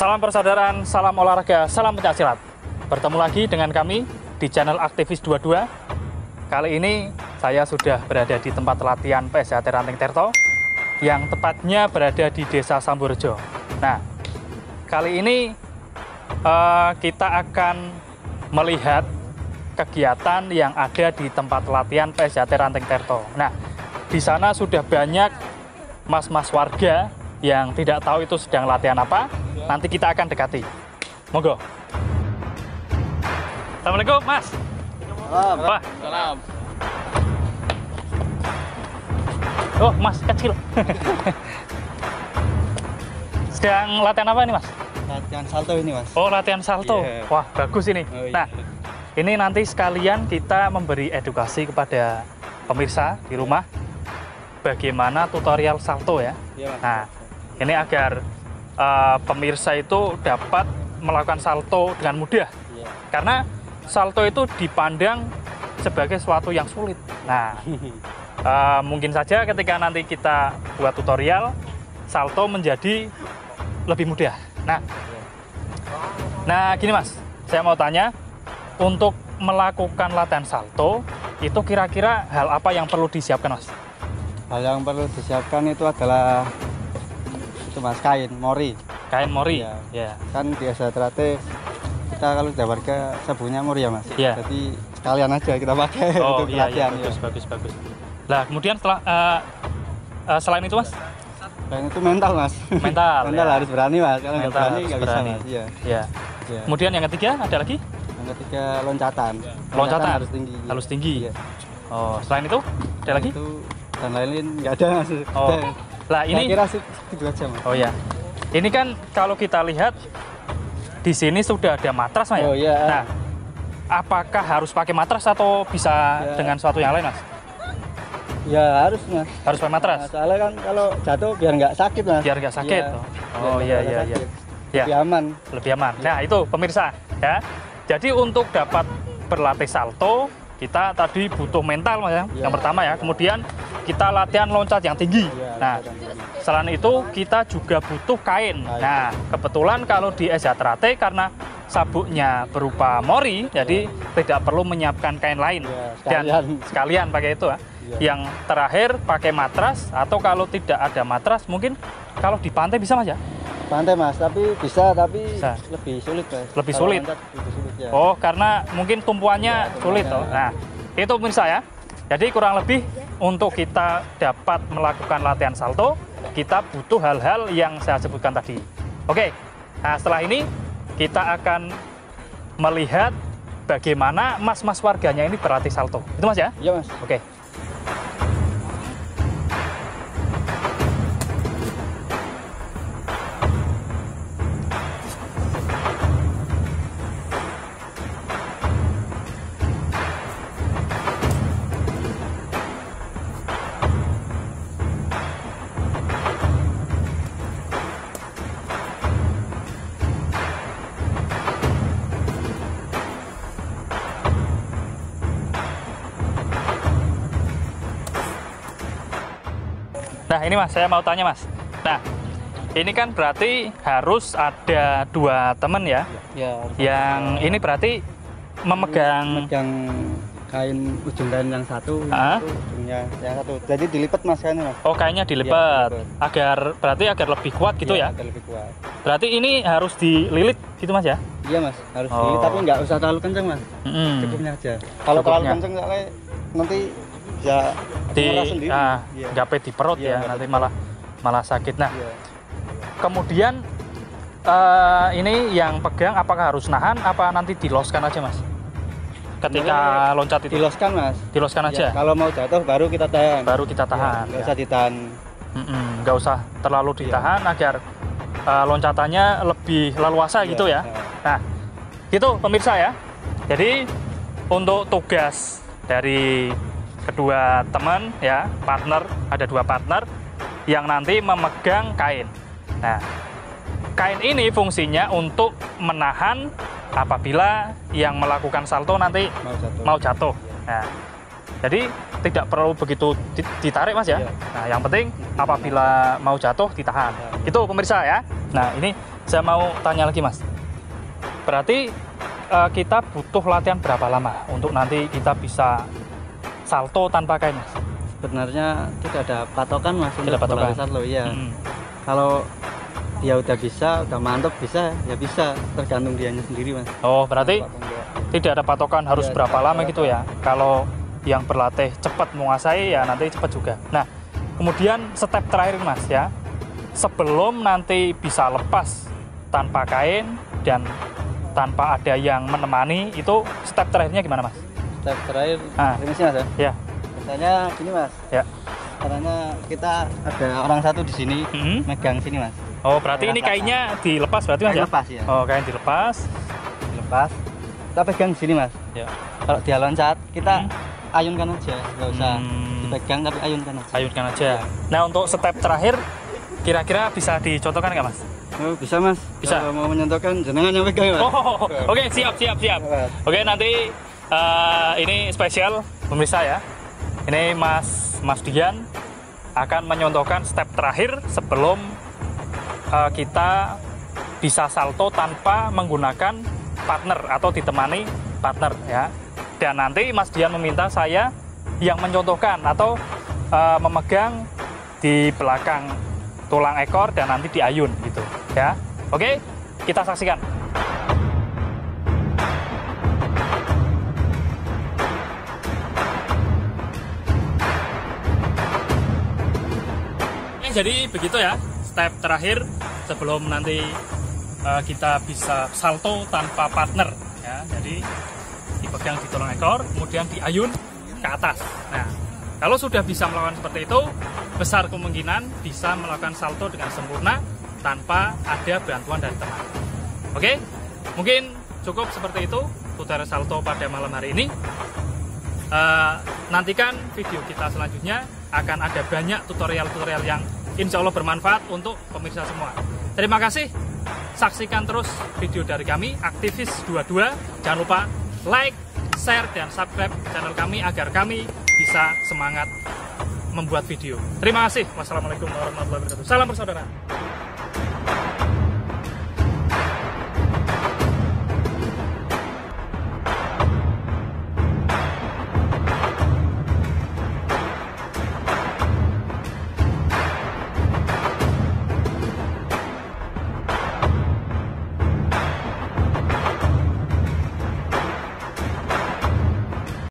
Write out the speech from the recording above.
Salam persaudaraan, salam olahraga, salam pencaksilat. Bertemu lagi dengan kami di channel Aktivis 22. Kali ini saya sudah berada di tempat latihan PSHT Ranting Tirto yang tepatnya berada di Desa Samborejo. Nah, kali ini kita akan melihat kegiatan yang ada di tempat latihan PSHT Ranting Tirto. Nah, di sana sudah banyak mas-mas warga yang tidak tahu itu sedang latihan apa. Nanti kita akan dekati. Monggo. Assalamualaikum, Mas. Salam. Wah. Salam. Oh, Mas kecil. Sedang latihan apa ini, Mas? Latihan salto ini, Mas. Oh, latihan salto. Yeah. Wah, bagus ini. Oh, iya. Nah, ini nanti sekalian kita memberi edukasi kepada pemirsa di rumah bagaimana tutorial salto ya. Iya, Mas. Nah, ini agar pemirsa itu dapat melakukan salto dengan mudah. Iya. Karena salto itu dipandang sebagai sesuatu yang sulit. Nah, mungkin saja ketika nanti kita buat tutorial, salto menjadi lebih mudah. Nah, gini Mas, saya mau tanya, untuk melakukan latihan salto, itu kira-kira hal apa yang perlu disiapkan, Mas? Hal yang perlu disiapkan itu adalah Mas, kain mori. Kain mori. Iya. Ya. Kan biasa terate kita kalau sudah warga sabunnya mori ya, Mas. Iya. Jadi sekalian aja kita pakai Oh untuk iya, latihan. bagus, bagus, bagus. Nah, kemudian setelah selain itu, Mas? Dan itu mental, Mas. Mental. Mental Ya. harus berani, Mas. Kalau nggak Mental berani harus nggak bisa, berani. Mas. Iya. Ya. Iya. Kemudian yang ketiga ada lagi? Yang ketiga loncatan. Loncatan harus tinggi. Harus tinggi. Iya. Oh, selain itu ada lagi? Itu dan lain-lain nggak ada, Mas. Oh. Udah. Lah Saya ini kira sih itu aja, Mas. Oh ya. Ini kan kalau kita lihat di sini sudah ada matras, Mas ya? Oh iya. Nah, apakah harus pakai matras atau bisa Ya. dengan suatu yang lain, Mas? Ya harus, Mas. Harus pakai matras. Nah, soalnya kan kalau jatuh biar nggak sakit, Mas. Biar nggak sakit. Iya. Oh Biar iya nggak iya iya. sakit. Ya, Lebih aman. lebih aman. Nah, itu pemirsa ya. Jadi untuk dapat berlatih salto, kita tadi butuh mental, Mas ya. Iya. Yang pertama ya. Kemudian kita latihan loncat yang tinggi. Iya, Nah, loncat yang tinggi. selain itu kita juga butuh kain. Nah, kebetulan kalau di SHT karena sabuknya berupa mori, jadi tidak perlu menyiapkan kain lain. Iya, Dan sekalian. sekalian pakai itu ya. Iya. Yang terakhir pakai matras, atau kalau tidak ada matras mungkin kalau di pantai bisa, Mas ya? Pantai, Mas, tapi bisa Bisa. lebih sulit, Mas. Lebih Kalau sulit? loncat lebih sulit ya. Oh, karena mungkin tumpuannya Iya, sulit toh. tumpuannya. Nah, itu pemirsa ya. Jadi kurang lebih untuk kita dapat melakukan latihan salto, kita butuh hal-hal yang saya sebutkan tadi. Oke. Nah, setelah ini kita akan melihat bagaimana mas-mas warganya ini berlatih salto. Itu, Mas ya? Iya, Mas. Oke. Nah, ini Mas, saya mau tanya Mas. Nah, ini kan berarti harus ada 2 teman ya. Ya. Yang ini berarti memegang. Megang kain, ujung kain yang satu, Ah? itu ujungnya yang satu. Jadi dilipat, Mas, kainnya, Mas. Oh, kayaknya dilipat. Iya, Agar berarti agar lebih kuat gitu Iya, ya. agar lebih kuat. Berarti ini harus dililit gitu, Mas ya. Iya, Mas, harus Oh. dilipat, tapi nggak usah terlalu kenceng, Mas. Mm-mm. Cukupnya aja. Kalau terlalu Cukupnya. kenceng soalnya nanti ya mengeras sendiri. Iya. gape di perut Iya, ya, gape nanti di malah sakit. Nah, Iya. kemudian ini yang pegang apakah harus nahan apa nanti diloskan aja, Mas? Ketika loncat itu Diloskan, Mas. diloskan aja. Ya, kalau mau jatuh baru kita tahan. Baru kita tahan. Nggak ya. usah ditahan. Nggak usah terlalu ditahan agar loncatannya lebih leluasa Iya, gitu ya. Nah, gitu pemirsa ya. Jadi untuk tugas dari kedua teman ya, partner, ada 2 partner yang nanti memegang kain. Nah, kain ini fungsinya untuk menahan apabila yang melakukan salto nanti mau jatuh. Nah, jadi tidak perlu begitu ditarik, Mas ya. Iya. Nah, yang penting apabila mau jatuh ditahan. Itu pemirsa ya. Nah, ini saya mau tanya lagi Mas. Berarti kita butuh latihan berapa lama untuk nanti kita bisa salto tanpa kain, Mas? Sebenarnya tidak ada patokan Mas Tidak untuk patokan. bola salto ya. Kalau dia udah bisa, udah mantap bisa, ya bisa, tergantung dianya sendiri Mas. Oh, berarti Mantap apa enggak. tidak ada patokan harus Iya, berapa tidak lama ada gitu ya. Kalau yang berlatih cepat menguasai ya nanti cepat juga. Nah, kemudian step terakhir Mas ya. Sebelum nanti bisa lepas tanpa kain dan tanpa ada yang menemani, itu step terakhirnya gimana Mas? Step terakhir, Ah. ini sih Mas ya. Ya. Biasanya gini Mas. Ya. Caranya kita ada orang satu di sini, megang sini Mas. Oh, berarti ini kainnya dilepas berarti Mas Kain ya? lepas ya. Oh, kain dilepas. Dilepas. Kita pegang di sini Mas. Ya. Kalau dia loncat, kita ayunkan aja, nggak usah dipegang tapi ayunkan aja. Ayunkan aja. Nah, untuk step terakhir kira-kira bisa dicontohkan nggak Mas? Oh, bisa Mas. Bisa. Kalau mau mencontohkan jenengan yang pegang ya Mas. Oh, oke, siap. Oke, nanti ini spesial pemirsa ya. Ini Mas Dian akan menyontohkan step terakhir sebelum kita bisa salto tanpa menggunakan partner atau ditemani partner ya. Dan nanti Mas Dian meminta saya yang mencontohkan atau memegang di belakang tulang ekor dan nanti diayun gitu ya. Oke, kita saksikan. Oke, jadi begitu ya step terakhir sebelum nanti kita bisa salto tanpa partner ya. Jadi dipegang di tulang ekor, kemudian diayun ke atas. Nah, kalau sudah bisa melakukan seperti itu, besar kemungkinan bisa melakukan salto dengan sempurna tanpa ada bantuan dari teman. Oke, mungkin cukup seperti itu tutorial salto pada malam hari ini. Nantikan video kita selanjutnya, akan ada banyak tutorial-tutorial yang insya Allah bermanfaat untuk pemirsa semua. Terima kasih, saksikan terus video dari kami, Aktivis 22. Jangan lupa like, share, dan subscribe channel kami agar kami bisa semangat membuat video. Terima kasih. Wassalamualaikum warahmatullahi wabarakatuh. Salam bersaudara.